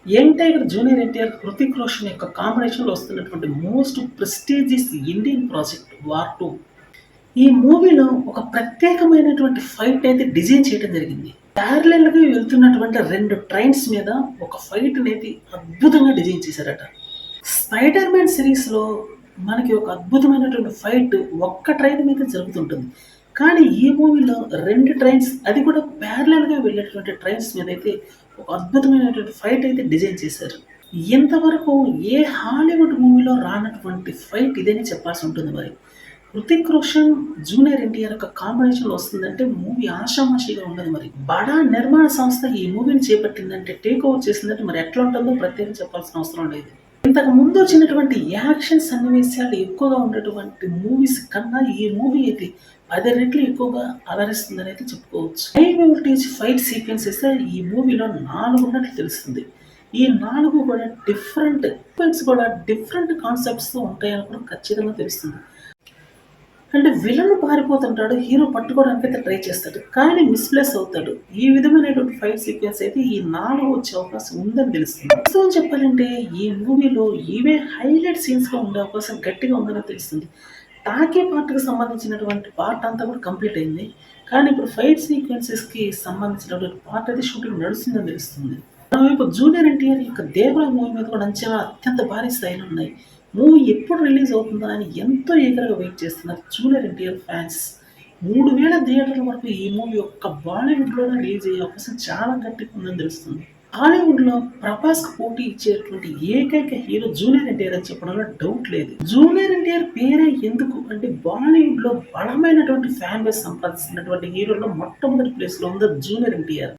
Young tiger junior NTR, Hrithik Roshan యొక్క కాంబినేషన్‌లో వస్తున్నటువంటి most prestigious Indian project 'war 2'. ఈ మూవీలో ఒక ప్రత్యేకమైనటువంటి ఫైట్ అయితే డిజైన్ చేయడం జరిగింది. ప్యారలెల్‌గా వెళ్తున్నటువంటి 2 ట్రైన్స్ మీద ఒక ఫైట్ అనేది అద్భుతంగా డిజైన్ చేశారట. స్పైడర్ మ్యాన్ సిరీస్‌లో మనకి ఒక అద్భుతమైనటువంటి ఫైట్ ఒక్క ట్రైన్ మీద జరుగుతుంటుంది. కానీ ఈ మూవీలో 2 ట్రైన్స్, అది కూడా ప్యారలెల్‌గా వెళ్ళేటువంటి ట్రైన్స్ మీదైతే ఒక అద్భుతమైనటువంటి ఫైట్ అయితే డిజైన్ చేశారు. ఇంతవరకు ఏ హాలీవుడ్ మూవీలో రానటువంటి ఫైట్ ఇదని చెప్పాల్సి ఉంటుంది మరి. హృతిక్ రోషన్, జూనియర్ ఎన్టీఆర్ యొక్క కాంబినేషన్‌లో వస్తుందంటే మూవీ ఆషామాషీగా ఉండదు మరి. బడా నిర్మాణ సంస్థ ఈ మూవీని చేపట్టిందంటే, టేక్ ఓవర్ చేసిందంటే మరి ఎట్లా ఉంటుందో ప్రత్యేకంగా చెప్పాల్సిన అవసరం లేదు. ఇంతకు ముందు వచ్చినటువంటి యాక్షన్ సన్నివేశాలు ఎక్కువగా ఉన్నటువంటి మూవీస్ కన్నా ఈ మూవీ అయితే 10 రెట్లు ఎక్కువగా అలరిస్తుందని అయితే చెప్పుకోవచ్చు. హై వోల్టేజ్ ఫైట్ సీక్వెన్సెస్ ఈ మూవీలో 4 ఉన్నట్లు తెలుస్తుంది. ఈ 4 కూడా డిఫరెంట్ ఫైట్స్ కూడా డిఫరెంట్ కాన్సెప్ట్స్‌తో ఉంటాయని కూడా ఖచ్చితంగా తెలుస్తుంది. అంటే విలన్ పారిపోతుంటాడు. హీరో పట్టుకోవడానికైతే ట్రై చేస్తాడు. కానీ మిస్‌ప్లేస్ అవుతాడు. ఈ విధమైనటువంటి ఫైట్ సీక్వెన్స్ అయితే ఈ 4 వచ్చే అవకాశం ఉందని తెలుస్తుంది. వాస్తవం చెప్పాలంటే ఈ మూవీలో ఇవే హైలైట్ సీన్స్‌గా ఉండే అవకాశం గట్టిగా ఉందని తెలుస్తుంది. టాకీ పార్ట్‌కి సంబంధించినటువంటి పార్ట్ అంతా కూడా కంప్లీట్ అయింది. కానీ ఇప్పుడు ఫైట్ సీక్వెన్సెస్‌కి సంబంధించినటువంటి పార్ట్ అయితే షూటింగ్ నడుస్తుందని తెలుస్తుంది. మరోవైపు జూనియర్ ఎన్టీఆర్ యొక్క 'దేవరా' మూవీ మీద కూడా అంచనాలు అత్యంత భారీ స్థాయిలో ఉన్నాయి. మూవీ ఎప్పుడు రిలీజ్ అవుతుందా అని ఎంతో ఈగర్‌గా వెయిట్ చేస్తున్నారు జూనియర్ ఎన్టీఆర్ ఫ్యాన్స్. 3000 థియేటర్ల వరకు ఈ మూవీ ఒక్క బాలీవుడ్‌లోనే రిలీజ్ అయ్యే అవకాశం చాలా గట్టిగా ఉందని తెలుస్తుంది. హాలీవుడ్‌లో ప్రభాస్‌కి పోటీ ఇచ్చేటువంటి ఏకైక హీరో జూనియర్ ఎన్టీఆర్ అని చెప్పడంలో డౌట్ లేదు. జూనియర్ ఎన్టీఆర్ పేరే ఎందుకు అంటే, బాలీవుడ్‌లో బలమైనటువంటి ఫ్యాన్ బేస్ సంపాదిస్తున్నటువంటి హీరోల్లో మొట్టమొదటి ప్లేస్‌లో ఉంది జూనియర్ ఎన్టీఆర్.